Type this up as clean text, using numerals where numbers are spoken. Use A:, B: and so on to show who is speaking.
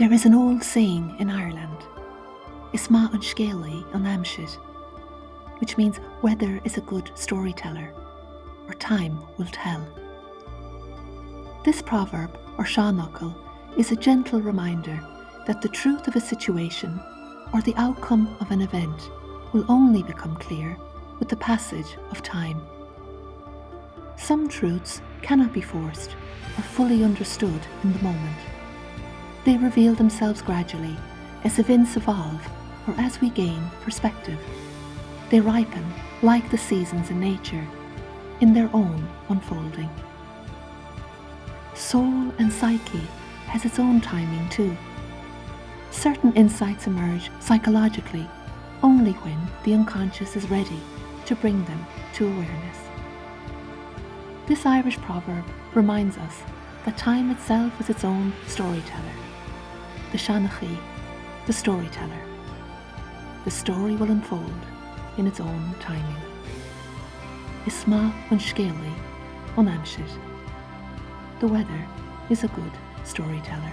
A: There is an old saying in Ireland, Is maith an scéalaí an aimsir, which means weather is a good storyteller, or time will tell. This proverb, or seanachal, is a gentle reminder that the truth of a situation or the outcome of an event will only become clear with the passage of time. Some truths cannot be forced or fully understood in the moment. They reveal themselves gradually as events evolve or as we gain perspective. They ripen like the seasons in nature in their own unfolding. Soul and psyche has its own timing too. Certain insights emerge psychologically only when the unconscious is ready to bring them to awareness. This Irish proverb reminds us that time itself is its own storyteller. The seanachí, the storyteller. The story will unfold in its own timing. Is maith an scéalaí an aimsir. The weather is a good storyteller.